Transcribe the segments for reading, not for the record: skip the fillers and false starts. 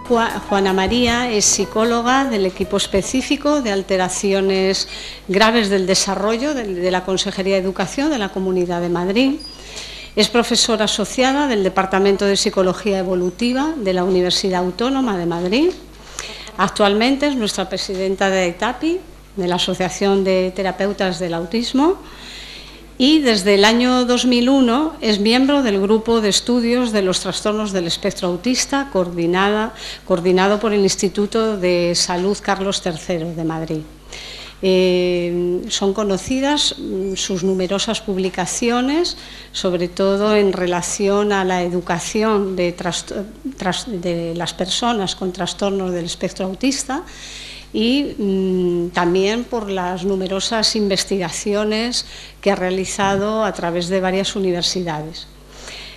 Juana María es psicóloga del equipo específico de alteraciones graves del desarrollo de la Consejería de Educación de la Comunidad de Madrid. Es profesora asociada del Departamento de Psicología Evolutiva de la Universidad Autónoma de Madrid. Actualmente es nuestra presidenta de AETAPI, de la Asociación de Terapeutas del Autismo, y desde el año 2001 es miembro del Grupo de Estudios de los Trastornos del Espectro Autista, coordinado por el Instituto de Salud Carlos III de Madrid. Son conocidas sus numerosas publicaciones, sobre todo en relación a la educación de las personas con trastornos del espectro autista, y también por las numerosas investigaciones que ha realizado a través de varias universidades.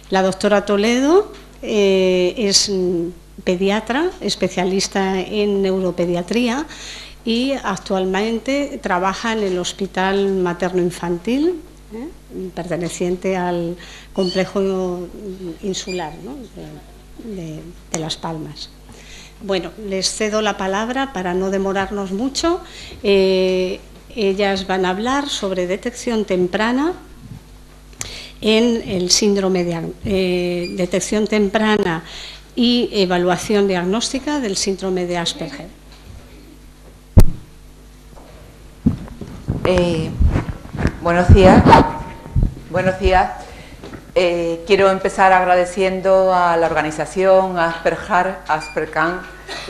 La doctora Toledo es pediatra, especialista en neuropediatría, y actualmente trabaja en el Hospital Materno-Infantil, perteneciente al complejo insular, ¿no?, de Las Palmas. Bueno, les cedo la palabra para no demorarnos mucho. Ellas van a hablar sobre detección temprana en el síndrome de detección temprana y evaluación diagnóstica del síndrome de Asperger. Buenos días. Buenos días. Quiero empezar agradeciendo a la organización, a Aspercan,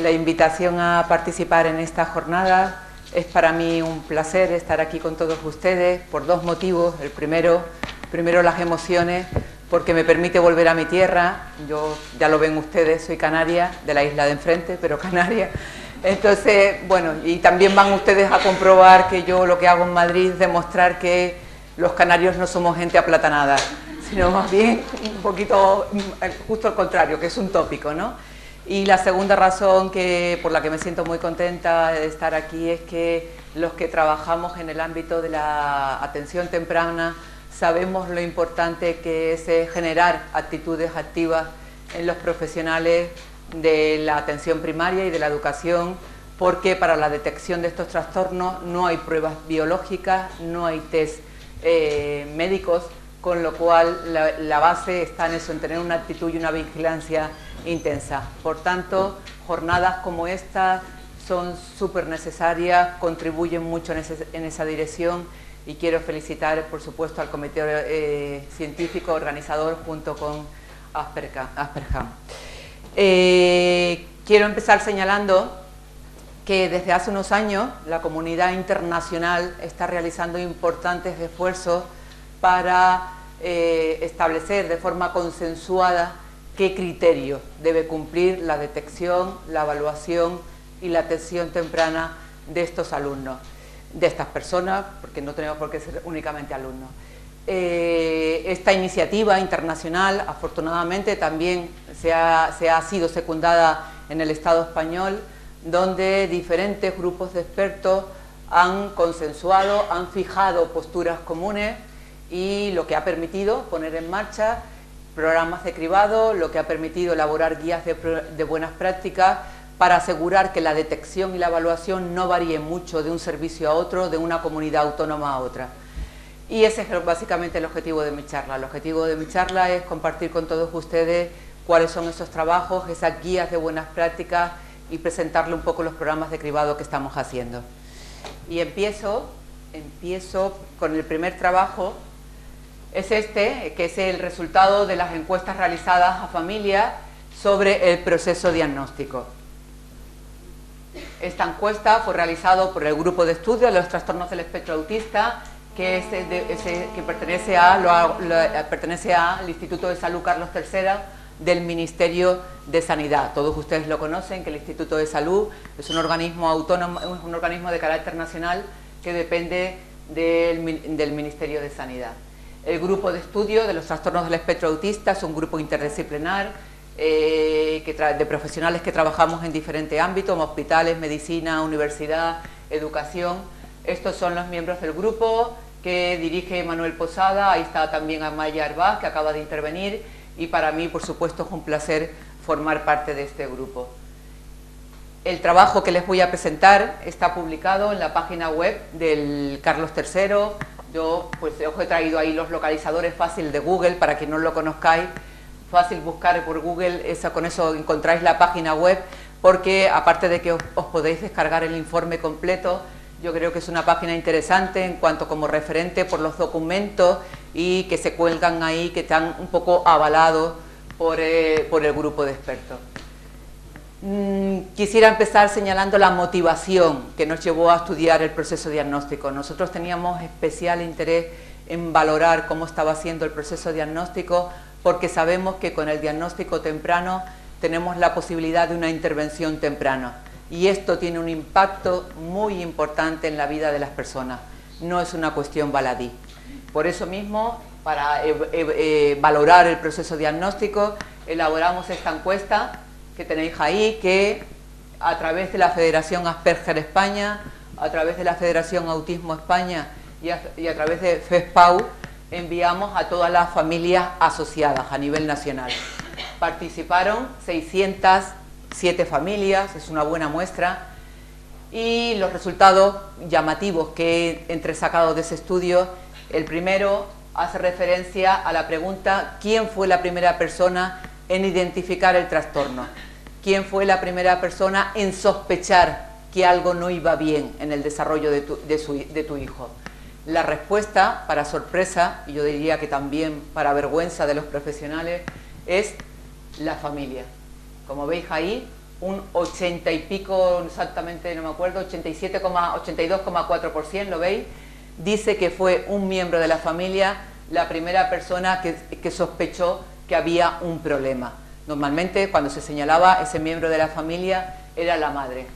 la invitación a participar en esta jornada. Es para mí un placer estar aquí con todos ustedes por dos motivos. El primero las emociones, porque me permite volver a mi tierra. Yo, ya lo ven ustedes, soy canaria, de la isla de enfrente, pero canaria. Entonces, bueno, y también van ustedes a comprobar que yo lo que hago en Madrid es demostrar que los canarios no somos gente aplatanada, sino más bien un poquito, justo al contrario, que es un tópico, ¿no? Y la segunda razón por la que me siento muy contenta de estar aquí es que los que trabajamos en el ámbito de la atención temprana sabemos lo importante que es generar actitudes activas en los profesionales de la atención primaria y de la educación, porque para la detección de estos trastornos no hay pruebas biológicas, no hay test médicos, con lo cual la base está en eso, en tener una actitud y una vigilancia intensa. Por tanto, jornadas como esta son súper necesarias, contribuyen mucho en esa dirección, y quiero felicitar, por supuesto, al comité científico organizador junto con Aspercan. Quiero empezar señalando que desde hace unos años la comunidad internacional está realizando importantes esfuerzos para establecer de forma consensuada qué criterios debe cumplir la detección, la evaluación y la atención temprana de estos alumnos, de estas personas, porque no tenemos por qué ser únicamente alumnos. Esta iniciativa internacional, afortunadamente, también se ha sido secundada en el Estado español, donde diferentes grupos de expertos han consensuado, han fijado posturas comunes, y lo que ha permitido poner en marcha programas de cribado, lo que ha permitido elaborar guías de buenas prácticas para asegurar que la detección y la evaluación no varíen mucho de un servicio a otro, de una comunidad autónoma a otra. Y ese es básicamente el objetivo de mi charla. El objetivo de mi charla es compartir con todos ustedes cuáles son esos trabajos, esas guías de buenas prácticas, y presentarle un poco los programas de cribado que estamos haciendo. Y empiezo con el primer trabajo. Es este, que es el resultado de las encuestas realizadas a familias sobre el proceso diagnóstico. Esta encuesta fue realizada por el Grupo de Estudio de los Trastornos del Espectro Autista, que pertenece al Instituto de Salud Carlos III del Ministerio de Sanidad. Todos ustedes lo conocen, que el Instituto de Salud es un organismo autónomo, es un organismo de carácter nacional que depende del Ministerio de Sanidad. El Grupo de Estudio de los Trastornos del Espectro Autista es un grupo interdisciplinar de profesionales que trabajamos en diferentes ámbitos, hospitales, medicina, universidad, educación. Estos son los miembros del grupo que dirige Manuel Posada. Ahí está también Amaya Arbaz, que acaba de intervenir, y para mí, por supuesto, es un placer formar parte de este grupo. El trabajo que les voy a presentar está publicado en la página web del Carlos III. Yo pues os he traído ahí los localizadores fácil de Google, para que no lo conozcáis. Fácil buscar por Google, con eso encontráis la página web, porque aparte de que os podéis descargar el informe completo, yo creo que es una página interesante en cuanto como referente por los documentos y que se cuelgan ahí, que están un poco avalados por el grupo de expertos. Quisiera empezar señalando la motivación que nos llevó a estudiar el proceso diagnóstico. Nosotros teníamos especial interés en valorar cómo estaba siendo el proceso diagnóstico, porque sabemos que con el diagnóstico temprano tenemos la posibilidad de una intervención temprana, y esto tiene un impacto muy importante en la vida de las personas, no es una cuestión baladí. Por eso mismo, para valorar el proceso diagnóstico, elaboramos esta encuesta que tenéis ahí, que a través de la Federación Asperger España, a través de la Federación Autismo España y a través de FESPAU, enviamos a todas las familias asociadas a nivel nacional. Participaron 607 familias, es una buena muestra, y los resultados llamativos que he entresacado de ese estudio: el primero hace referencia a la pregunta ¿quién fue la primera persona en identificar el trastorno? ¿Quién fue la primera persona en sospechar que algo no iba bien en el desarrollo de tu hijo? La respuesta, para sorpresa, y yo diría que también para vergüenza de los profesionales, es la familia. Como veis ahí, un 80 y pico, exactamente no me acuerdo, 82,4%, ¿lo veis? Dice que fue un miembro de la familia la primera persona que sospechó que había un problema. Normalmente, cuando se señalaba ese miembro de la familia, era la madre.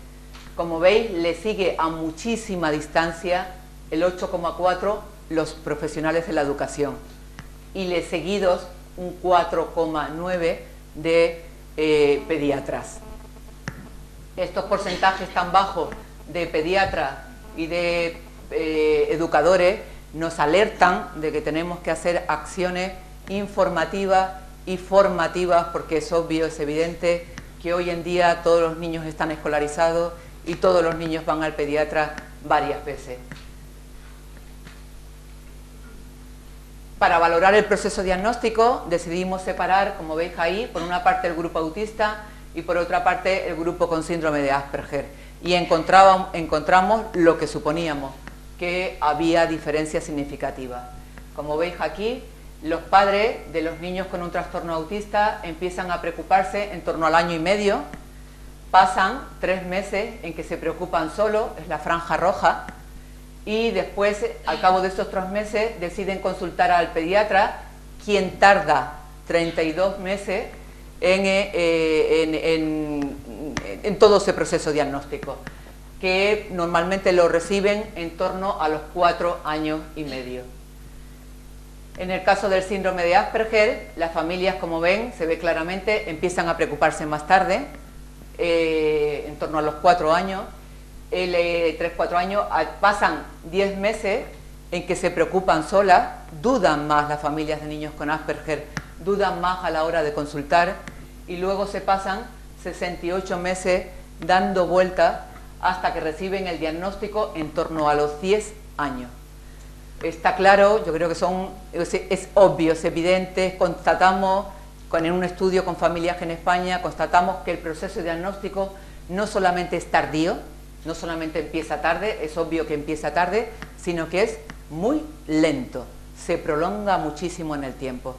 Como veis, le sigue a muchísima distancia el 8,4% los profesionales de la educación, y le seguidos un 4,9% de pediatras. Estos porcentajes tan bajos de pediatras y de educadores nos alertan de que tenemos que hacer acciones informativas y formativas, porque es obvio, es evidente que hoy en día todos los niños están escolarizados y todos los niños van al pediatra varias veces. Para valorar el proceso diagnóstico decidimos separar, como veis ahí, por una parte el grupo autista y por otra parte el grupo con síndrome de Asperger, y encontramos lo que suponíamos, que había diferencias significativas. Como veis aquí, los padres de los niños con un trastorno autista empiezan a preocuparse en torno al año y medio, pasan 3 meses en que se preocupan solo, es la franja roja, y después, al cabo de estos 3 meses, deciden consultar al pediatra, quien tarda 32 meses en todo ese proceso diagnóstico, que normalmente lo reciben en torno a los 4 años y medio. En el caso del síndrome de Asperger, las familias, como ven, se ve claramente, empiezan a preocuparse más tarde, en torno a los 4 años. 3-4 años, pasan 10 meses en que se preocupan solas, dudan más las familias de niños con Asperger, dudan más a la hora de consultar, y luego se pasan 68 meses dando vueltas hasta que reciben el diagnóstico en torno a los 10 años. Está claro, yo creo que es obvio, es evidente, constatamos, en un estudio con familias en España, constatamos que el proceso diagnóstico no solamente es tardío, no solamente empieza tarde, es obvio que empieza tarde, sino que es muy lento, se prolonga muchísimo en el tiempo.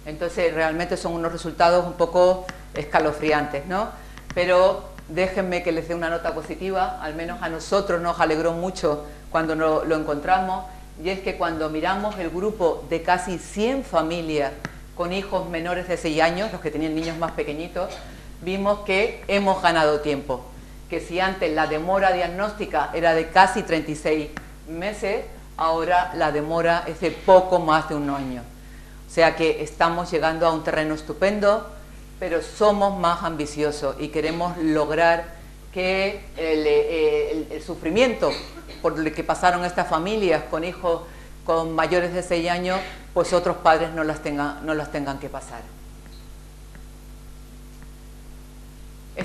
Entonces realmente son unos resultados un poco escalofriantes, ¿no? Pero déjenme que les dé una nota positiva, al menos a nosotros nos alegró mucho cuando lo encontramos, y es que cuando miramos el grupo de casi 100 familias con hijos menores de 6 años, los que tenían niños más pequeñitos, vimos que hemos ganado tiempo. Que si antes la demora diagnóstica era de casi 36 meses, ahora la demora es de poco más de 1 año. O sea que estamos llegando a un terreno estupendo, pero somos más ambiciosos y queremos lograr que el sufrimiento por el que pasaron estas familias con hijos con mayores de 6 años, pues otros padres no las tengan que pasar.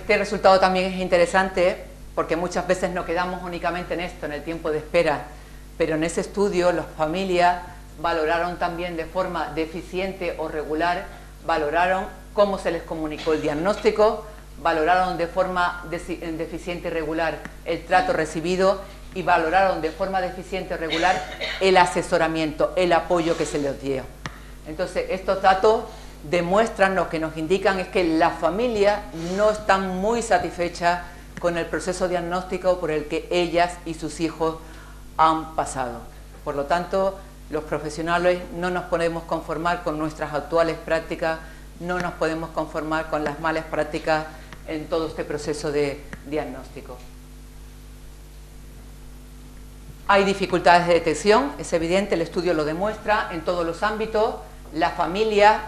Este resultado también es interesante porque muchas veces nos quedamos únicamente en esto, en el tiempo de espera, pero en ese estudio las familias valoraron también de forma deficiente o regular, valoraron cómo se les comunicó el diagnóstico, valoraron de forma deficiente y regular el trato recibido y valoraron de forma deficiente y regular el asesoramiento, el apoyo que se les dio. Entonces, estos datos demuestran, lo que nos indican es que las familias no están muy satisfechas con el proceso diagnóstico por el que ellas y sus hijos han pasado. Por lo tanto, los profesionales no nos podemos conformar con nuestras actuales prácticas, no nos podemos conformar con las malas prácticas en todo este proceso de diagnóstico. Hay dificultades de detección, es evidente, el estudio lo demuestra en todos los ámbitos. Las familias,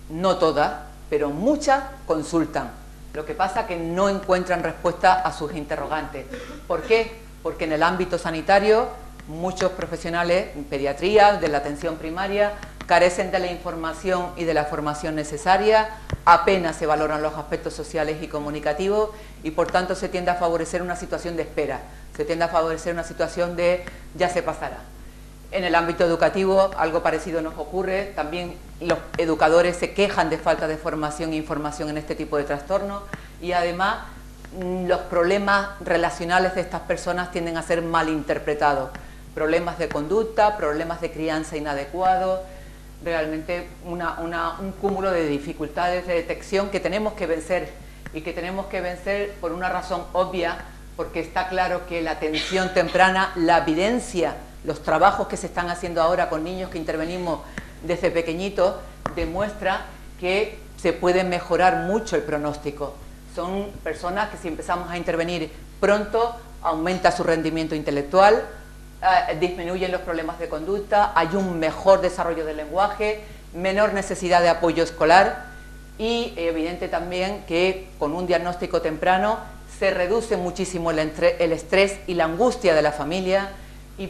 no todas, pero muchas consultan. Lo que pasa es que no encuentran respuesta a sus interrogantes. ¿Por qué? Porque en el ámbito sanitario muchos profesionales en pediatría, de la atención primaria, carecen de la información y de la formación necesaria, apenas se valoran los aspectos sociales y comunicativos y por tanto se tiende a favorecer una situación de espera, se tiende a favorecer una situación de ya se pasará. En el ámbito educativo algo parecido nos ocurre, también los educadores se quejan de falta de formación e información en este tipo de trastornos y además los problemas relacionales de estas personas tienden a ser malinterpretados, problemas de conducta, problemas de crianza inadecuados, realmente un cúmulo de dificultades de detección que tenemos que vencer y que tenemos que vencer por una razón obvia, porque está claro que la atención temprana, la evidencia, los trabajos que se están haciendo ahora con niños que intervenimos desde pequeñitos, demuestra que se puede mejorar mucho el pronóstico. Son personas que si empezamos a intervenir pronto, aumenta su rendimiento intelectual, disminuyen los problemas de conducta, hay un mejor desarrollo del lenguaje, menor necesidad de apoyo escolar y evidente también que con un diagnóstico temprano se reduce muchísimo el estrés y la angustia de la familia y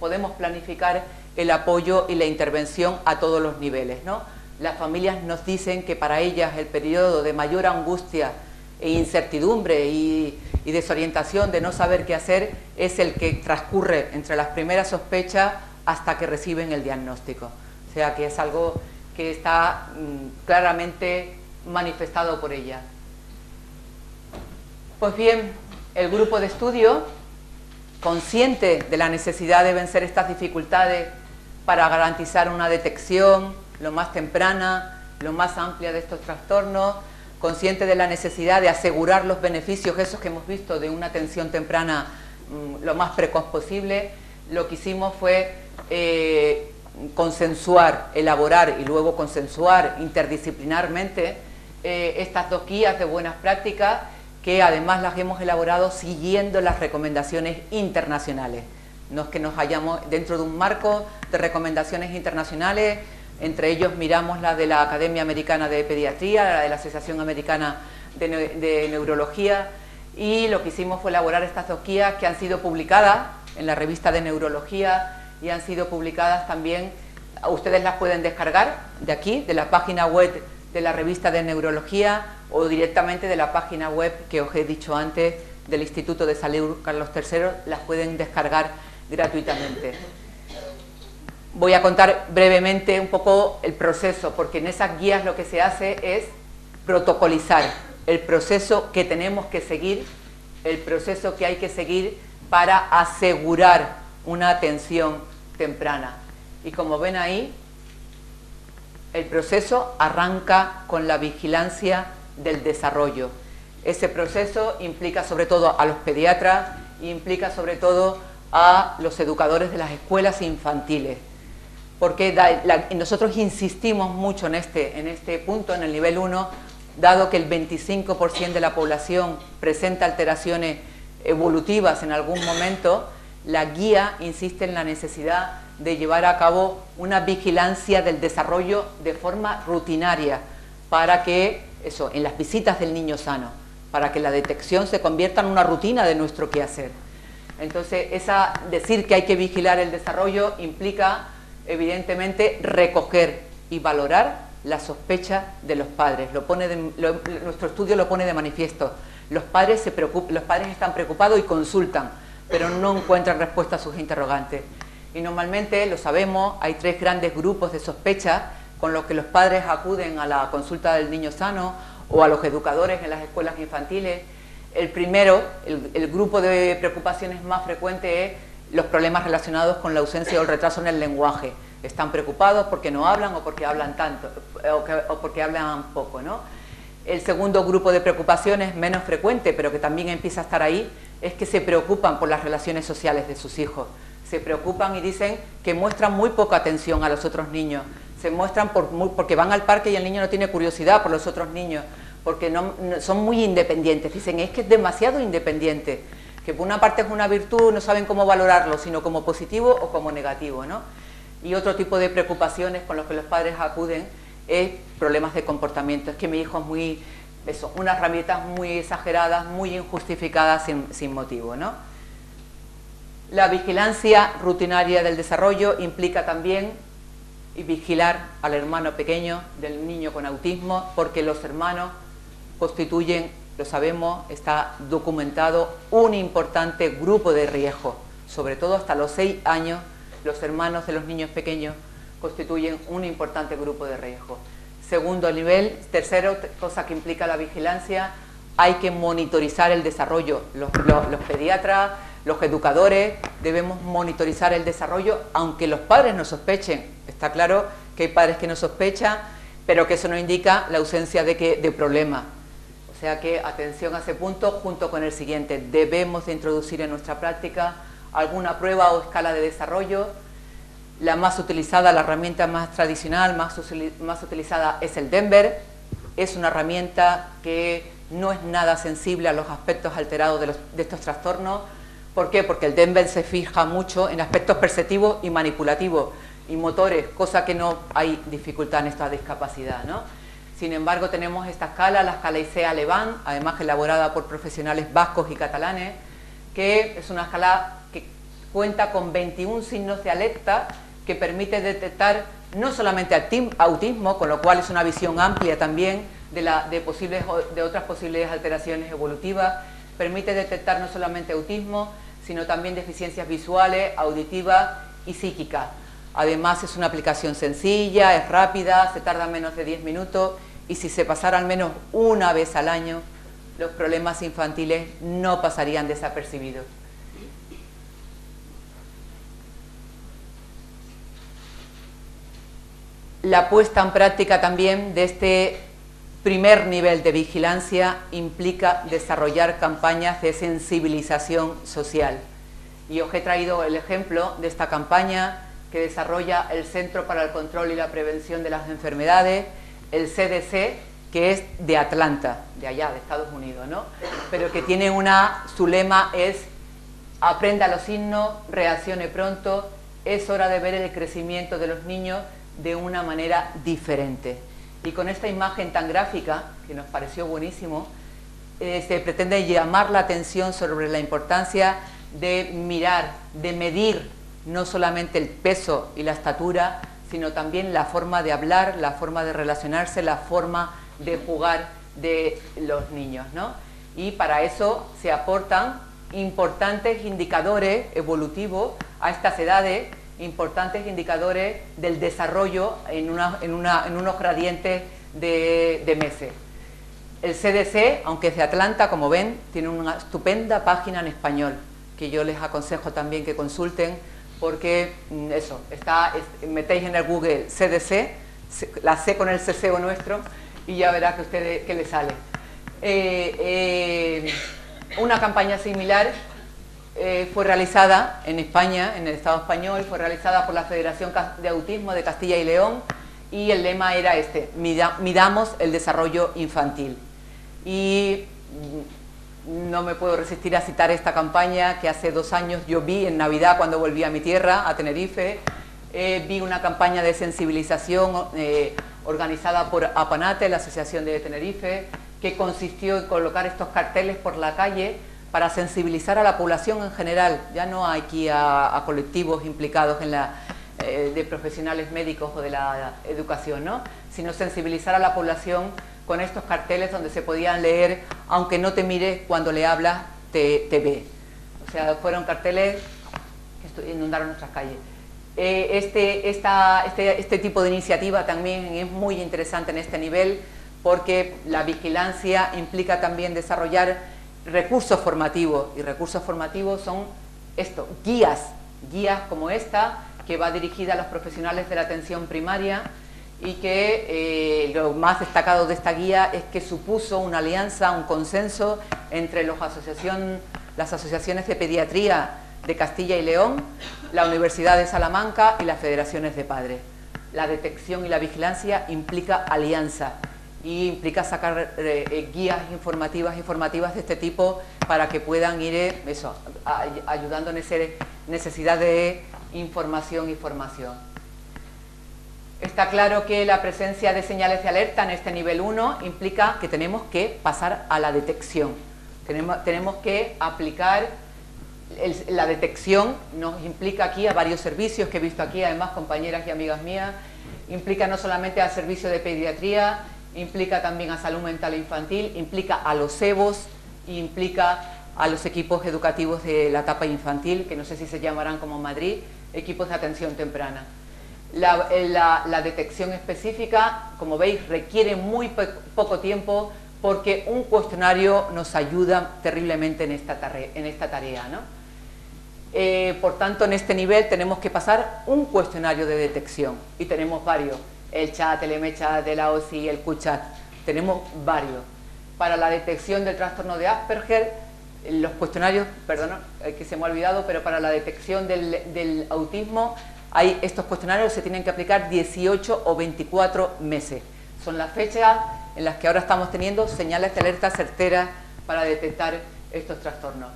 podemos planificar el apoyo y la intervención a todos los niveles, ¿no? Las familias nos dicen que para ellas el periodo de mayor angustia e incertidumbre y desorientación de no saber qué hacer es el que transcurre entre las primeras sospechas hasta que reciben el diagnóstico. O sea que es algo que está claramente manifestado por ella. Pues bien, el grupo de estudio, consciente de la necesidad de vencer estas dificultades para garantizar una detección lo más temprana, lo más amplia de estos trastornos, consciente de la necesidad de asegurar los beneficios esos que hemos visto de una atención temprana lo más precoz posible, lo que hicimos fue consensuar, elaborar y luego consensuar interdisciplinarmente estas dos guías de buenas prácticas que además las hemos elaborado siguiendo las recomendaciones internacionales. No es que nos hayamos dentro de un marco de recomendaciones internacionales, entre ellos miramos la de la Academia Americana de Pediatría, la de la Asociación Americana de Neurología, y lo que hicimos fue elaborar estas dos guías que han sido publicadas en la revista de Neurología y han sido publicadas también, ustedes las pueden descargar de aquí, de la página web de la revista de Neurología o directamente de la página web que os he dicho antes del Instituto de Salud Carlos III, las pueden descargar gratuitamente. Voy a contar brevemente un poco el proceso, porque en esas guías lo que se hace es protocolizar el proceso que tenemos que seguir, el proceso que hay que seguir para asegurar una atención temprana. Y como ven ahí, el proceso arranca con la vigilancia del desarrollo. Ese proceso implica sobre todo a los pediatras, implica sobre todo a los educadores de las escuelas infantiles, porque nosotros insistimos mucho en este punto, en el nivel 1, dado que el 25% de la población presenta alteraciones evolutivas en algún momento, la guía insiste en la necesidad de llevar a cabo una vigilancia del desarrollo de forma rutinaria para que, en las visitas del niño sano, para que la detección se convierta en una rutina de nuestro quehacer. Entonces, decir que hay que vigilar el desarrollo implica, evidentemente, recoger y valorar la sospecha de los padres. Nuestro estudio lo pone de manifiesto. Los padres están preocupados y consultan, pero no encuentran respuesta a sus interrogantes. Y normalmente, lo sabemos, hay 3 grandes grupos de sospecha con los que los padres acuden a la consulta del niño sano o a los educadores en las escuelas infantiles. El primero, el grupo de preocupaciones más frecuente es los problemas relacionados con la ausencia o el retraso en el lenguaje. Están preocupados porque no hablan o porque hablan tanto o porque hablan poco, ¿no? El segundo grupo de preocupaciones, menos frecuente, pero que también empieza a estar ahí, es que se preocupan por las relaciones sociales de sus hijos. Se preocupan y dicen que muestran muy poca atención a los otros niños. Se muestran porque van al parque y el niño no tiene curiosidad por los otros niños, porque son muy independientes. Dicen, es que es demasiado independiente, que por una parte es una virtud, no saben cómo valorarlo, sino como positivo o como negativo, ¿no? Y otro tipo de preocupaciones con los que los padres acuden es problemas de comportamiento. Es que mi hijo es muy, unas rabietas muy exageradas, muy injustificadas sin motivo, ¿no? La vigilancia rutinaria del desarrollo implica también vigilar al hermano pequeño del niño con autismo, porque los hermanos constituyen, lo sabemos, está documentado, un importante grupo de riesgo. Sobre todo hasta los 6 años, los hermanos de los niños pequeños constituyen un importante grupo de riesgo. Segundo nivel, tercero, cosa que implica la vigilancia, hay que monitorizar el desarrollo. Los pediatras, los educadores, debemos monitorizar el desarrollo, aunque los padres no sospechen. Está claro que hay padres que no sospechan, pero que eso no indica la ausencia de problemas. O sea que atención a ese punto, junto con el siguiente. Debemos de introducir en nuestra práctica alguna prueba o escala de desarrollo. La más utilizada, la herramienta más tradicional, más utilizada es el Denver. Es una herramienta que no es nada sensible a los aspectos alterados de estos trastornos. ¿Por qué? Porque el Denver se fija mucho en aspectos perceptivos y manipulativos y motores, cosa que no hay dificultad en esta discapacidad, ¿no? Sin embargo, tenemos esta escala, la escala ICEA-Levant, además elaborada por profesionales vascos y catalanes, que es una escala que cuenta con 21 signos de alerta que permite detectar no solamente autismo, con lo cual es una visión amplia también de otras posibles alteraciones evolutivas, permite detectar no solamente autismo, sino también deficiencias visuales, auditivas y psíquicas. Además es una aplicación sencilla, es rápida, se tarda menos de 10 minutos y si se pasara al menos una vez al año, los problemas infantiles no pasarían desapercibidos. La puesta en práctica también de este primer nivel de vigilancia implica desarrollar campañas de sensibilización social. Y os he traído el ejemplo de esta campaña que desarrolla el Centro para el Control y la Prevención de las Enfermedades, el CDC, que es de Atlanta, de allá, de Estados Unidos, ¿no? Pero que tiene su lema es aprenda los signos, reaccione pronto, es hora de ver el crecimiento de los niños de una manera diferente. Y con esta imagen tan gráfica, que nos pareció buenísimo, se pretende llamar la atención sobre la importancia de mirar, de medir no solamente el peso y la estatura, sino también la forma de hablar, la forma de relacionarse, la forma de jugar de los niños, ¿no? Y para eso se aportan importantes indicadores evolutivos a estas edades, importantes indicadores del desarrollo en unos gradientes de meses. El CDC, aunque es de Atlanta, como ven, tiene una estupenda página en español, que yo les aconsejo también que consulten, porque eso, metéis en el Google CDC, la C con el ceseo nuestro, y ya verás que les sale. Una campaña similar fue realizada en España, en el Estado español, fue realizada por la Federación de Autismo de Castilla y León, y el lema era midamos el desarrollo infantil. Y no me puedo resistir a citar esta campaña que hace 2 años yo vi en Navidad cuando volví a mi tierra, a Tenerife. Vi una campaña de sensibilización organizada por APANATE, la Asociación de Tenerife, que consistió en colocar estos carteles por la calle para sensibilizar a la población en general, ya no aquí a colectivos implicados de profesionales médicos o de la educación, ¿no? Sino sensibilizar a la población con estos carteles donde se podían leer, aunque no te mire, cuando le hablas, te ve. O sea, fueron carteles que inundaron nuestras calles. Este tipo de iniciativa también es muy interesante en este nivel, porque la vigilancia implica también desarrollar recursos formativos, y recursos formativos son esto, guías como esta, que va dirigida a los profesionales de la atención primaria, y que lo más destacado de esta guía es que supuso una alianza, un consenso entre las asociaciones de pediatría de Castilla y León, la Universidad de Salamanca y las federaciones de padres. La detección y la vigilancia implica alianza y implica sacar guías informativas de este tipo para que puedan ir ayudando en esa necesidad de información y formación. Está claro que la presencia de señales de alerta en este nivel 1 implica que tenemos que pasar a la detección. Tenemos que aplicar la detección, nos implica aquí a varios servicios que he visto aquí, además compañeras y amigas mías, implica no solamente al servicio de pediatría, implica también a salud mental e infantil, implica a los EBOS, implica a los equipos educativos de la etapa infantil, que no sé si se llamarán como Madrid, equipos de atención temprana. La detección específica, como veis, requiere muy poco tiempo, porque un cuestionario nos ayuda terriblemente en esta tarea, ¿no? Por tanto, en este nivel tenemos que pasar un cuestionario de detección, y tenemos varios, el chat, el MChat de la OSI, el QChat, tenemos varios. Para la detección del trastorno de Asperger, los cuestionarios, perdón, que se me ha olvidado, pero para la detección del autismo, estos cuestionarios se tienen que aplicar 18 o 24 meses. Son las fechas en las que ahora estamos teniendo señales de alerta certeras para detectar estos trastornos.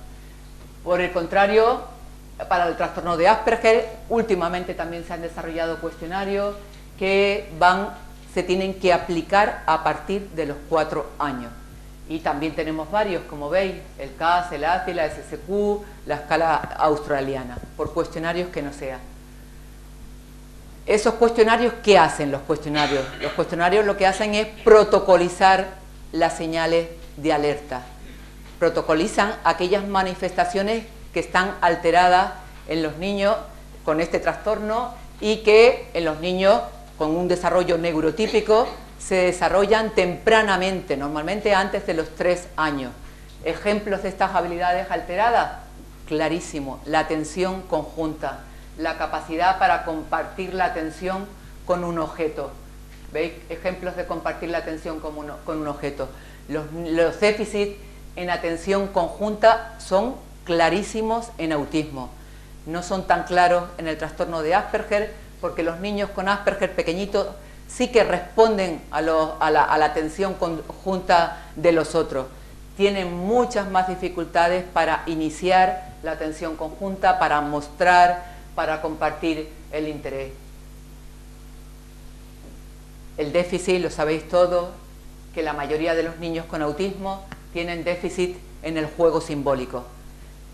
Por el contrario, para el trastorno de Asperger, últimamente también se han desarrollado cuestionarios que se tienen que aplicar a partir de los 4 años. Y también tenemos varios, como veis, el CAS, el ACI, la SSQ, la escala australiana, por cuestionarios que no sean. Esos cuestionarios, ¿qué hacen los cuestionarios? Los cuestionarios lo que hacen es protocolizar las señales de alerta. Protocolizan aquellas manifestaciones que están alteradas en los niños con este trastorno y que en los niños con un desarrollo neurotípico se desarrollan tempranamente, normalmente antes de los 3 años. Ejemplos de estas habilidades alteradas, clarísimo, la atención conjunta, la capacidad para compartir la atención con un objeto. ¿Veis? Ejemplos de compartir la atención con un objeto. Los déficits en atención conjunta son clarísimos en autismo. No son tan claros en el trastorno de Asperger, porque los niños con Asperger pequeñitos sí que responden a la atención conjunta de los otros. Tienen muchas más dificultades para iniciar la atención conjunta, para mostrar, para compartir el interés. El déficit, lo sabéis todos, que la mayoría de los niños con autismo tienen déficit en el juego simbólico.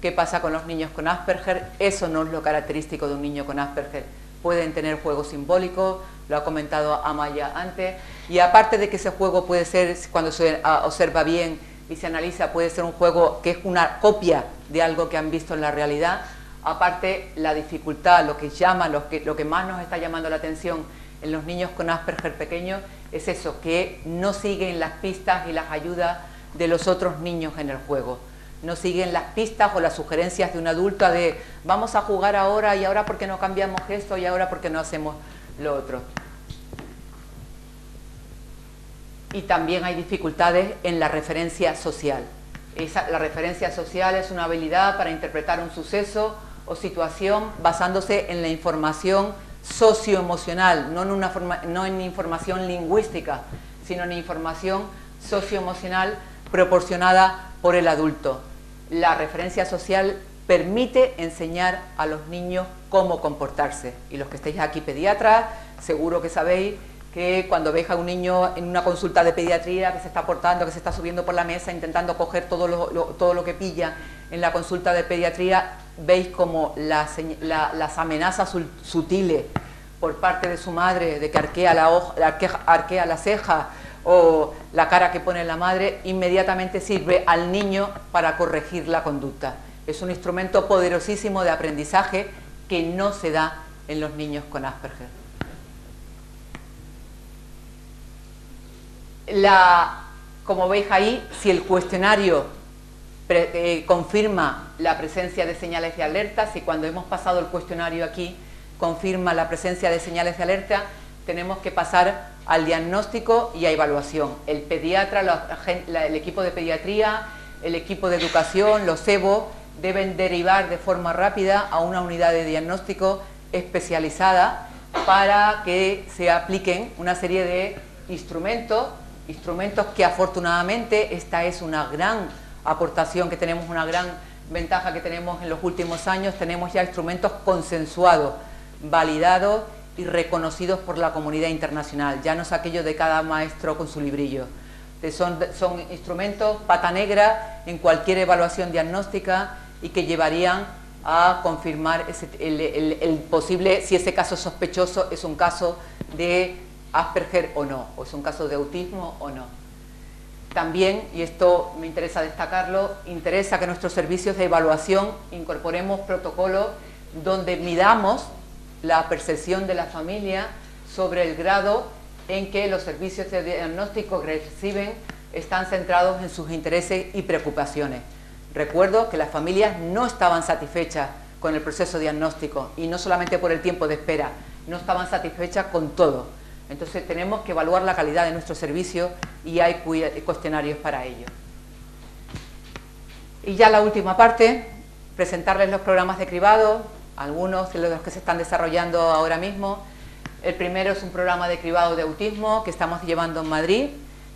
¿Qué pasa con los niños con Asperger? Eso no es lo característico de un niño con Asperger. Pueden tener juego simbólico, lo ha comentado Amaya antes, y aparte de que ese juego puede ser, cuando se observa bien y se analiza, puede ser un juego que es una copia de algo que han visto en la realidad. Aparte, la dificultad, lo que más nos está llamando la atención en los niños con Asperger pequeños es eso, que no siguen las pistas y las ayudas de los otros niños en el juego. No siguen las pistas o las sugerencias de un adulto de vamos a jugar ahora, y ahora por qué no cambiamos esto, y ahora por qué no hacemos lo otro. Y también hay dificultades en la referencia social. La referencia social es una habilidad para interpretar un suceso o situación basándose en la información socioemocional, no en información lingüística, sino en información socioemocional proporcionada por el adulto. La referencia social permite enseñar a los niños cómo comportarse. Y los que estéis aquí pediatras, seguro que sabéis que cuando veis a un niño en una consulta de pediatría que se está portando, que se está subiendo por la mesa, intentando coger todo lo que pilla en la consulta de pediatría, veis como las amenazas sutiles por parte de su madre, de que arquea la ceja o la cara que pone la madre, inmediatamente sirve al niño para corregir la conducta. Es un instrumento poderosísimo de aprendizaje que no se da en los niños con Asperger. Como veis ahí, si el cuestionario confirma la presencia de señales de alerta, si cuando hemos pasado el cuestionario aquí confirma la presencia de señales de alerta, tenemos que pasar al diagnóstico y a evaluación. El pediatra, el equipo de pediatría, el equipo de educación, los EVO, deben derivar de forma rápida a una unidad de diagnóstico especializada para que se apliquen una serie de instrumentos que afortunadamente esta es una gran aportación que tenemos, una gran ventaja que tenemos en los últimos años. Tenemos ya instrumentos consensuados, validados y reconocidos por la comunidad internacional, ya no es aquello de cada maestro con su librillo. Son instrumentos pata negra en cualquier evaluación diagnóstica y que llevarían a confirmar el posible, si ese caso sospechoso es un caso de Asperger o no, o es un caso de autismo o no. También, y esto me interesa destacarlo, interesa que nuestros servicios de evaluación incorporemos protocolos donde midamos la percepción de la familia sobre el grado en que los servicios de diagnóstico que reciben están centrados en sus intereses y preocupaciones. Recuerdo que las familias no estaban satisfechas con el proceso diagnóstico y no solamente por el tiempo de espera, no estaban satisfechas con todo. Entonces tenemos que evaluar la calidad de nuestro servicio y hay cuestionarios para ello. Y ya la última parte, presentarles los programas de cribado, algunos de los que se están desarrollando ahora mismo. El primero es un programa de cribado de autismo que estamos llevando en Madrid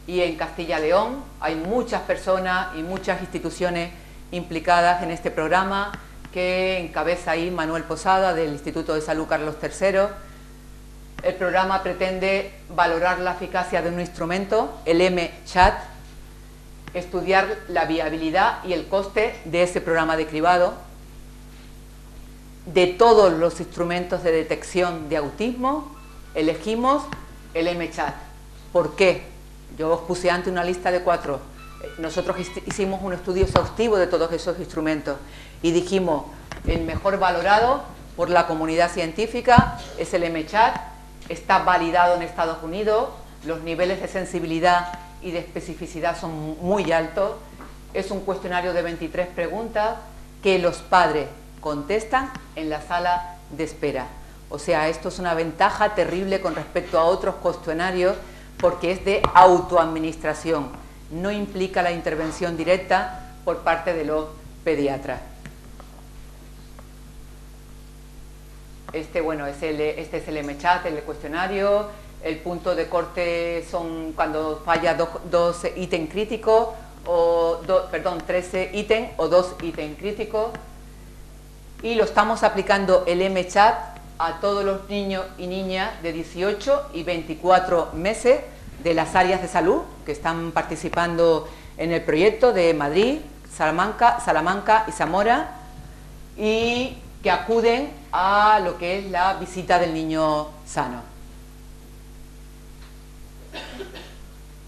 y en Castilla y León. Hay muchas personas y muchas instituciones implicadas en este programa que encabeza ahí Manuel Posada del Instituto de Salud Carlos III. El programa pretende valorar la eficacia de un instrumento, el M-Chat, estudiar la viabilidad y el coste de ese programa de cribado, de todos los instrumentos de detección de autismo, elegimos el M-Chat. ¿Por qué? Yo os puse antes una lista de 4. Nosotros hicimos un estudio exhaustivo de todos esos instrumentos y dijimos, el mejor valorado por la comunidad científica es el M-Chat, está validado en Estados Unidos, los niveles de sensibilidad y de especificidad son muy altos, es un cuestionario de 23 preguntas que los padres contestan en la sala de espera. O sea, esto es una ventaja terrible con respecto a otros cuestionarios porque es de autoadministración, no implica la intervención directa por parte de los pediatras. Este es el M-Chat, el cuestionario. El punto de corte son cuando falla dos ítems críticos, o 13 ítems o 2 ítems críticos. Y lo estamos aplicando el M-Chat a todos los niños y niñas de 18 y 24 meses de las áreas de salud que están participando en el proyecto de Madrid, Salamanca y Zamora, y que acuden a lo que es la visita del niño sano.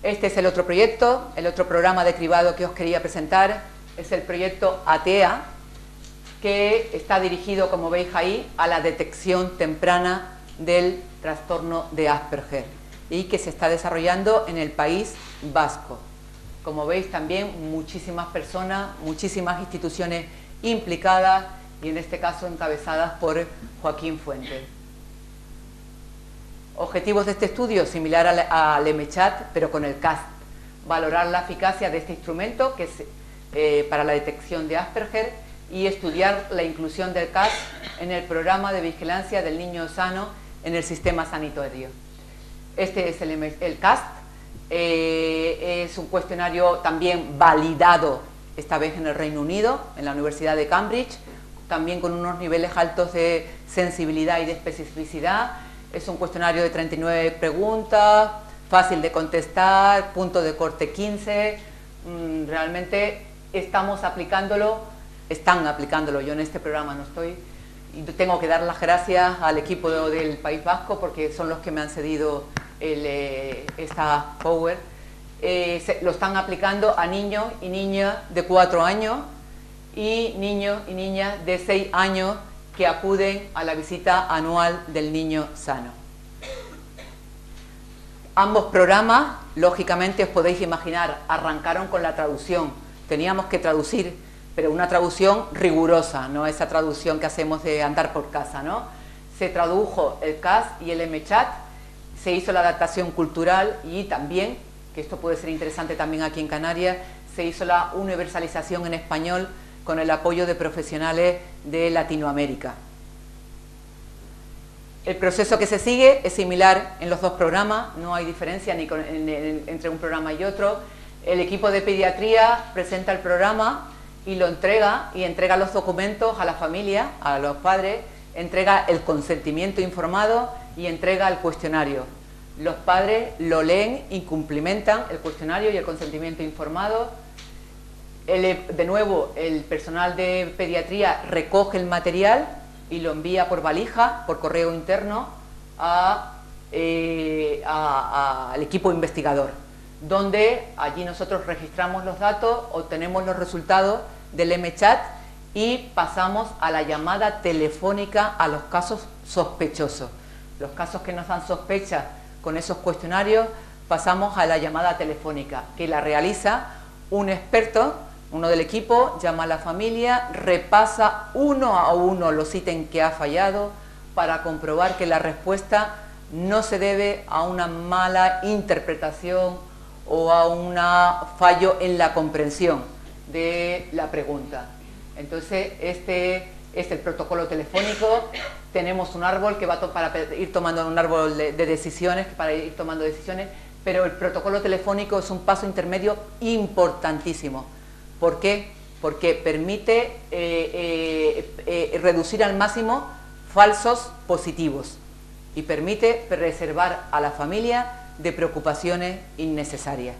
Este es el otro proyecto, el otro programa de cribado que os quería presentar, es el proyecto ATEA, que está dirigido, como veis ahí, a la detección temprana del trastorno de Asperger y que se está desarrollando en el País Vasco. Como veis también muchísimas personas, muchísimas instituciones implicadas y en este caso encabezadas por Joaquín Fuentes. Objetivos de este estudio, similar al M-Chat, pero con el CAST. Valorar la eficacia de este instrumento que es para la detección de Asperger y estudiar la inclusión del CAST en el programa de vigilancia del niño sano en el sistema sanitario. Este es el CAST, es un cuestionario también validado, esta vez en el Reino Unido, en la Universidad de Cambridge, también con unos niveles altos de sensibilidad y de especificidad. Es un cuestionario de 39 preguntas, fácil de contestar, punto de corte 15. Realmente estamos aplicándolo están aplicándolo. Yo en este programa no estoy y tengo que dar las gracias al equipo del País Vasco porque son los que me han cedido esta Power. Lo están aplicando a niños y niñas de 4 años y niños y niñas de 6 años que acuden a la visita anual del Niño Sano. Ambos programas, lógicamente os podéis imaginar, arrancaron con la traducción. Teníamos que traducir, pero una traducción rigurosa, no esa traducción que hacemos de andar por casa, ¿no? Se tradujo el CAS y el MChat, se hizo la adaptación cultural y también, que esto puede ser interesante también aquí en Canarias, se hizo la universalización en español con el apoyo de profesionales de Latinoamérica. El proceso que se sigue es similar en los dos programas, no hay diferencia entre un programa y otro. El equipo de pediatría presenta el programa y lo entrega, y entrega los documentos a la familia, a los padres, entrega el consentimiento informado y entrega el cuestionario. Los padres lo leen y cumplimentan el cuestionario y el consentimiento informado. De nuevo, el personal de pediatría recoge el material y lo envía por valija, por correo interno, al equipo investigador, donde allí nosotros registramos los datos, obtenemos los resultados del MChat y pasamos a la llamada telefónica a los casos sospechosos. Los casos que nos dan sospecha con esos cuestionarios, pasamos a la llamada telefónica, que la realiza un experto. Uno del equipo llama a la familia, repasa uno a uno los ítems que ha fallado para comprobar que la respuesta no se debe a una mala interpretación o a un fallo en la comprensión de la pregunta. Entonces, este es el protocolo telefónico. Tenemos un árbol que va para ir tomando un árbol de decisiones, para ir tomando decisiones, pero el protocolo telefónico es un paso intermedio importantísimo. ¿Por qué? Porque permite reducir al máximo falsos positivos y permite preservar a la familia de preocupaciones innecesarias,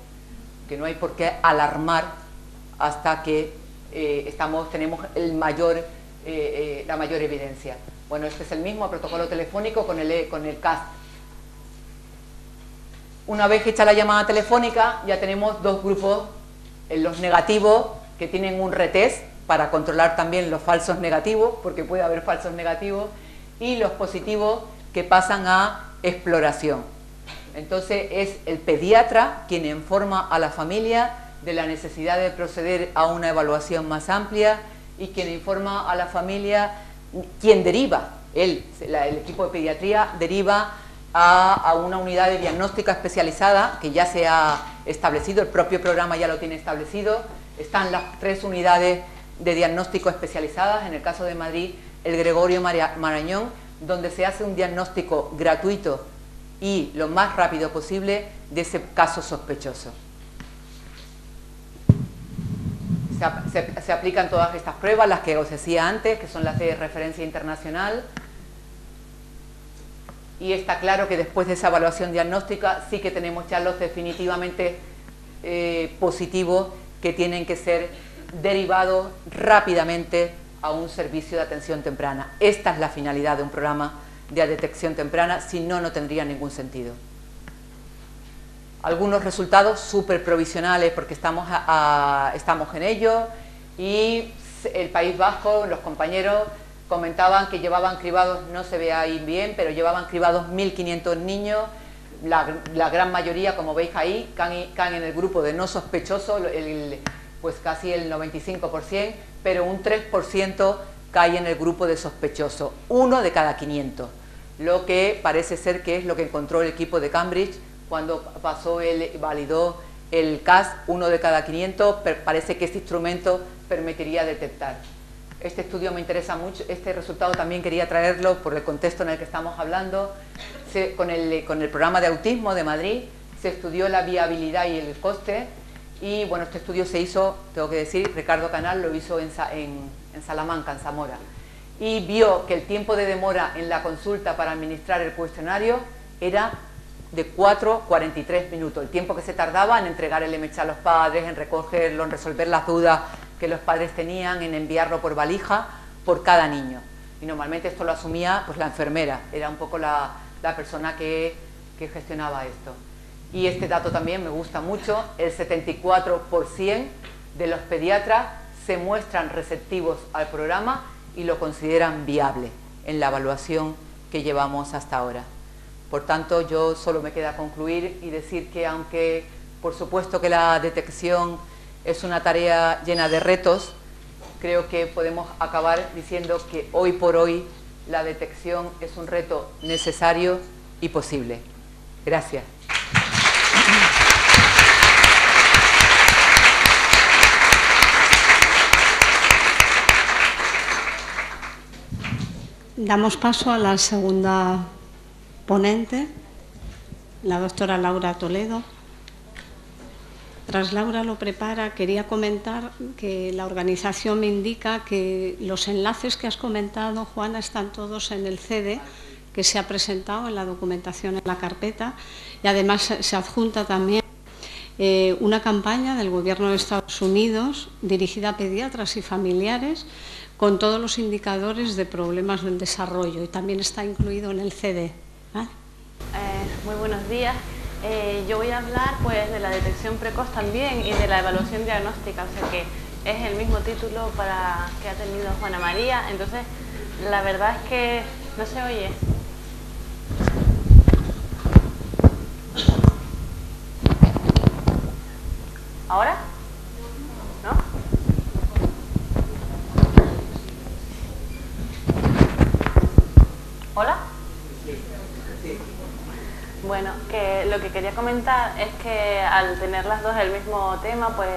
que no hay por qué alarmar hasta que tenemos la mayor evidencia. Bueno, este es el mismo protocolo telefónico con el CAS. Una vez hecha la llamada telefónica, ya tenemos dos grupos. Los negativos, que tienen un retest para controlar también los falsos negativos, porque puede haber falsos negativos, y los positivos que pasan a exploración. Entonces es el pediatra quien informa a la familia de la necesidad de proceder a una evaluación más amplia y quien informa a la familia, quien deriva, el equipo de pediatría deriva a una unidad de diagnóstica especializada que ya se ha establecido, el propio programa ya lo tiene establecido. Están las 3 unidades de diagnóstico especializadas, en el caso de Madrid, el Gregorio Marañón, donde se hace un diagnóstico gratuito y lo más rápido posible de ese caso sospechoso. Se aplican todas estas pruebas, las que os decía antes, que son las de referencia internacional. Y está claro que después de esa evaluación diagnóstica sí que tenemos ya los definitivamente positivos que tienen que ser derivados rápidamente a un servicio de atención temprana. Esta es la finalidad de un programa de detección temprana, si no, no tendría ningún sentido. Algunos resultados súper provisionales porque estamos en ello, y el País Vasco, los compañeros comentaban que llevaban cribados, no se ve ahí bien, pero llevaban cribados 1.500 niños, la gran mayoría, como veis ahí, caen en el grupo de no sospechoso, pues casi el 95%, pero un 3% cae en el grupo de sospechoso, 1 de cada 500, lo que parece ser que es lo que encontró el equipo de Cambridge cuando validó el CAS, 1 de cada 500, parece que este instrumento permitiría detectar. Este estudio me interesa mucho, este resultado también quería traerlo por el contexto en el que estamos hablando. Con el programa de autismo de Madrid se estudió la viabilidad y el coste, y bueno, este estudio se hizo, tengo que decir, Ricardo Canal lo hizo en Salamanca, en Zamora, y vio que el tiempo de demora en la consulta para administrar el cuestionario era de 4,43 minutos, el tiempo que se tardaba en entregar el MChat a los padres, en recogerlo, en resolver las dudas que los padres tenían en enviarlo por valija por cada niño. Y normalmente esto lo asumía pues la enfermera, era un poco la persona que gestionaba esto. Y este dato también me gusta mucho, el 74% de los pediatras se muestran receptivos al programa y lo consideran viable en la evaluación que llevamos hasta ahora. Por tanto, yo solo me queda concluir y decir que aunque por supuesto que la detección es una tarea llena de retos, creo que podemos acabar diciendo que hoy por hoy la detección es un reto necesario y posible. Gracias. Damos paso a la segunda ponente, la doctora Laura Toledo. Tras Laura lo prepara, quería comentar que la organización me indica que los enlaces que has comentado, Juana, están todos en el CD que se ha presentado en la documentación en la carpeta, y además se adjunta también una campaña del Gobierno de Estados Unidos dirigida a pediatras y familiares con todos los indicadores de problemas del desarrollo, y también está incluido en el CD. ¿Vale? Muy buenos días. Yo voy a hablar pues de la detección precoz también y de la evaluación diagnóstica, o sea que es el mismo título que ha tenido Juana María. Entonces, la verdad es que no se oye. ¿Ahora? ¿No? ¿Hola? Bueno, que lo que quería comentar es que al tener las dos el mismo tema, pues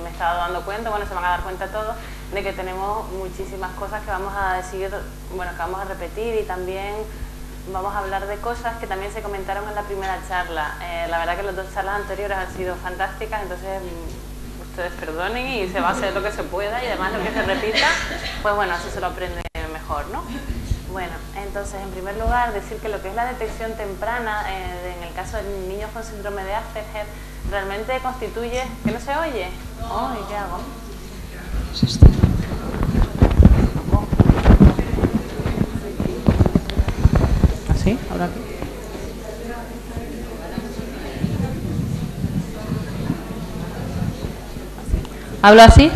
me he estado dando cuenta, bueno, se van a dar cuenta todos, de que tenemos muchísimas cosas que vamos a decir, bueno, que vamos a repetir, y también vamos a hablar de cosas que también se comentaron en la primera charla. La verdad que las dos charlas anteriores han sido fantásticas, entonces ustedes perdonen y se va a hacer lo que se pueda, y además lo que se repita, pues bueno, así se lo aprende mejor, ¿no? Bueno, entonces, en primer lugar, decir que lo que es la detección temprana, en el caso de niños con síndrome de Asperger, realmente constituye... ¿Que no se oye? Oh, ¿y qué hago? ¿Así? ¿Ahora qué? ¿Hablo así?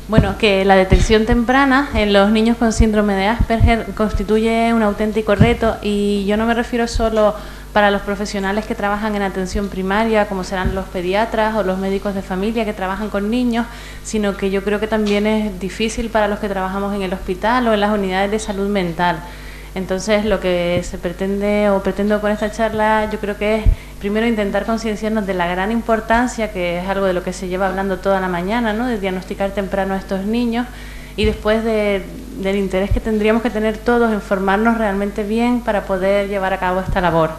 Bueno, que la detección temprana en los niños con síndrome de Asperger constituye un auténtico reto, y yo no me refiero solo para los profesionales que trabajan en atención primaria, como serán los pediatras o los médicos de familia que trabajan con niños, sino que yo creo que también es difícil para los que trabajamos en el hospital o en las unidades de salud mental. Entonces, lo que se pretende o pretendo con esta charla, yo creo que es primero intentar concienciarnos de la gran importancia, que es algo de lo que se lleva hablando toda la mañana, ¿no?, de diagnosticar temprano a estos niños, y después del interés que tendríamos que tener todos en formarnos realmente bien para poder llevar a cabo esta labor.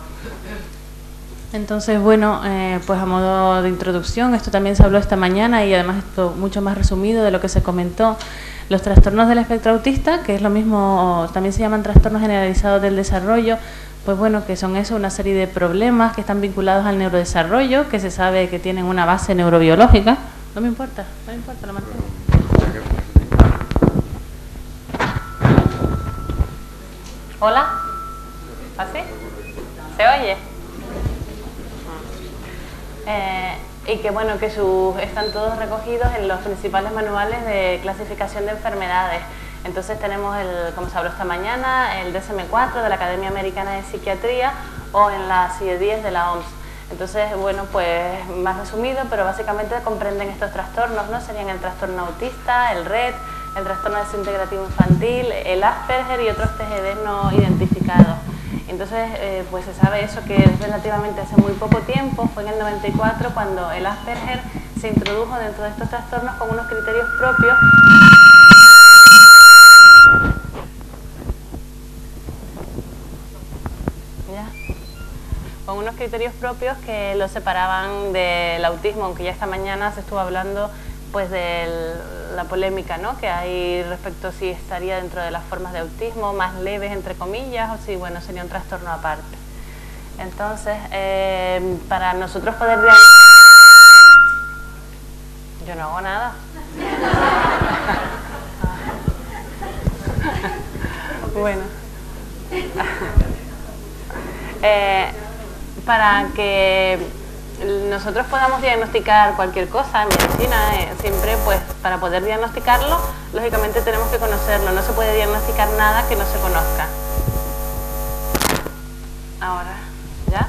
Entonces, bueno, pues a modo de introducción, esto también se habló esta mañana, y además esto mucho más resumido de lo que se comentó. Los trastornos del espectro autista, que es lo mismo, también se llaman trastornos generalizados del desarrollo, pues bueno, que son eso, una serie de problemas que están vinculados al neurodesarrollo, que se sabe que tienen una base neurobiológica. No me importa, lo mantengo. ¿Hola? ¿Así? ¿Se oye? Y que bueno, que están todos recogidos en los principales manuales de clasificación de enfermedades. Entonces tenemos, como se habló esta mañana, el DSM-4 de la Academia Americana de Psiquiatría, o en la CIE-10 de la OMS. Entonces, bueno, pues más resumido, pero básicamente comprenden estos trastornos, ¿no? Serían el trastorno autista, el RED, el trastorno desintegrativo infantil, el Asperger y otros TGD no identificados. Entonces, pues se sabe eso, que relativamente hace muy poco tiempo, fue en el 94, cuando el Asperger se introdujo dentro de estos trastornos con unos criterios propios. Con unos criterios propios que lo separaban del autismo, aunque ya esta mañana se estuvo hablando pues de la polémica, ¿no?, que hay respecto a si estaría dentro de las formas de autismo más leves, entre comillas, o si, bueno, sería un trastorno aparte. Entonces, para nosotros poder... Yo no hago nada. Bueno. Para que nosotros podamos diagnosticar cualquier cosa en medicina, siempre pues para poder diagnosticarlo, lógicamente tenemos que conocerlo. No se puede diagnosticar nada que no se conozca. Ahora, ¿ya?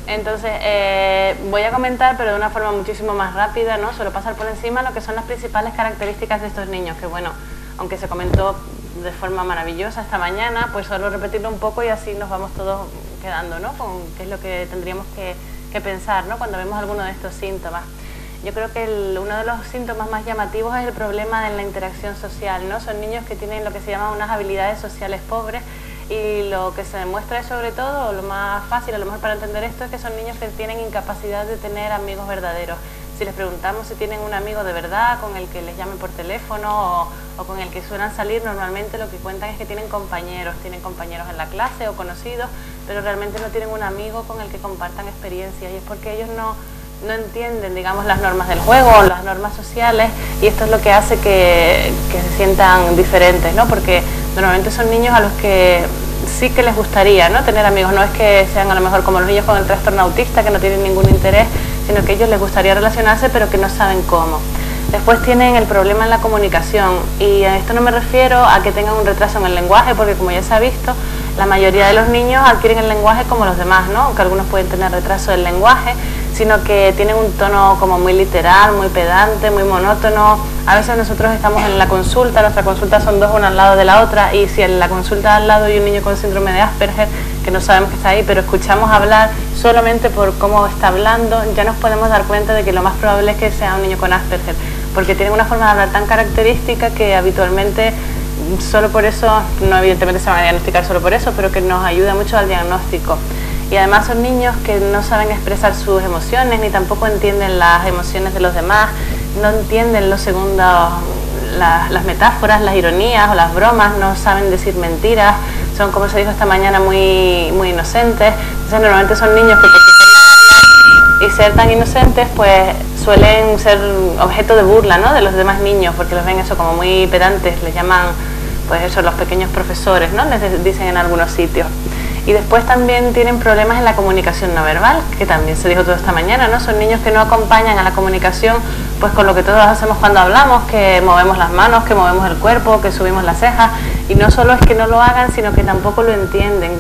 Entonces, voy a comentar, pero de una forma muchísimo más rápida, ¿no? Solo pasar por encima lo que son las principales características de estos niños, que bueno, aunque se comentó de forma maravillosa esta mañana, pues solo repetirlo un poco y así nos vamos todos quedando, ¿no? Con qué es lo que tendríamos que pensar, ¿no? Cuando vemos alguno de estos síntomas. Yo creo que uno de los síntomas más llamativos es el problema de la interacción social, ¿no? Son niños que tienen lo que se llaman unas habilidades sociales pobres, y lo que se demuestra es sobre todo, lo más fácil, a lo mejor para entender esto, es que son niños que tienen incapacidad de tener amigos verdaderos. Si les preguntamos si tienen un amigo de verdad con el que les llamen por teléfono o con el que suelen salir, normalmente lo que cuentan es que tienen compañeros en la clase o conocidos, pero realmente no tienen un amigo con el que compartan experiencias, y es porque ellos no entienden, digamos, las normas del juego o las normas sociales, y esto es lo que hace que se sientan diferentes, ¿no? Porque normalmente son niños a los que sí que les gustaría, ¿no?, tener amigos. No es que sean a lo mejor como los niños con el trastorno autista, que no tienen ningún interés, sino que a ellos les gustaría relacionarse, pero que no saben cómo. Después tienen el problema en la comunicación, y a esto no me refiero a que tengan un retraso en el lenguaje, porque como ya se ha visto, la mayoría de los niños adquieren el lenguaje como los demás, ¿no?, aunque algunos pueden tener retraso del lenguaje, sino que tienen un tono como muy literal, muy pedante, muy monótono. A veces nosotros estamos en la consulta, nuestra consulta son dos, una al lado de la otra, y si en la consulta al lado hay un niño con síndrome de Asperger, que no sabemos que está ahí, pero escuchamos hablar solamente por cómo está hablando, ya nos podemos dar cuenta de que lo más probable es que sea un niño con Asperger, porque tienen una forma de hablar tan característica que habitualmente, solo por eso, no evidentemente se van a diagnosticar solo por eso, pero que nos ayuda mucho al diagnóstico. Y además son niños que no saben expresar sus emociones, ni tampoco entienden las emociones de los demás, no entienden los segundos, las metáforas, las ironías o las bromas, no saben decir mentiras, son, como se dijo esta mañana, muy inocentes. Entonces normalmente son niños que, por su forma de hablar y ser tan inocentes, pues suelen ser objeto de burla, ¿no?, de los demás niños, porque los ven eso como muy pedantes, les llaman pues eso los pequeños profesores, ¿no?, les dicen en algunos sitios. Y después también tienen problemas en la comunicación no verbal, que también se dijo todo esta mañana, ¿no? Son niños que no acompañan a la comunicación pues con lo que todos hacemos cuando hablamos, que movemos las manos, que movemos el cuerpo, que subimos las cejas, y no solo es que no lo hagan, sino que tampoco lo entienden.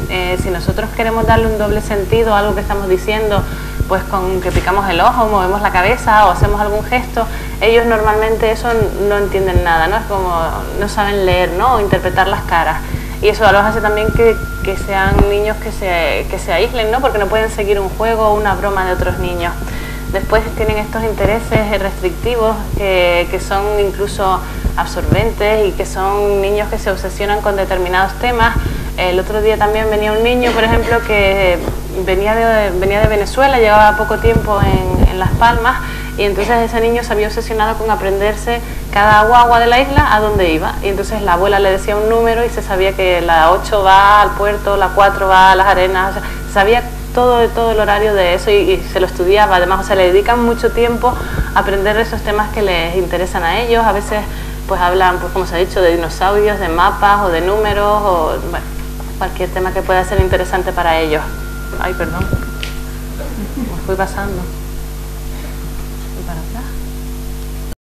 Si nosotros queremos darle un doble sentido a algo que estamos diciendo, pues con que picamos el ojo, movemos la cabeza o hacemos algún gesto, ellos normalmente eso no entienden nada, ¿no? Es como no saben leer, ¿no?, o interpretar las caras. Y eso los hace también que sean niños que se aíslen, ¿no?, porque no pueden seguir un juego o una broma de otros niños. Después tienen estos intereses restrictivos que son incluso absorbentes, y que son niños que se obsesionan con determinados temas. El otro día también venía un niño, por ejemplo, que venía de Venezuela, llevaba poco tiempo en Las Palmas, y entonces ese niño se había obsesionado con aprenderse cada guagua de la isla a dónde iba, y entonces la abuela le decía un número y se sabía que la 8 va al puerto, la 4 va a las arenas, o sea, sabía todo el horario de eso, y se lo estudiaba. Además, o sea, le dedican mucho tiempo a aprender esos temas que les interesan a ellos. A veces pues hablan, pues como se ha dicho, de dinosaurios, de mapas o de números, o bueno, cualquier tema que pueda ser interesante para ellos. Ay, perdón, me fui pasando.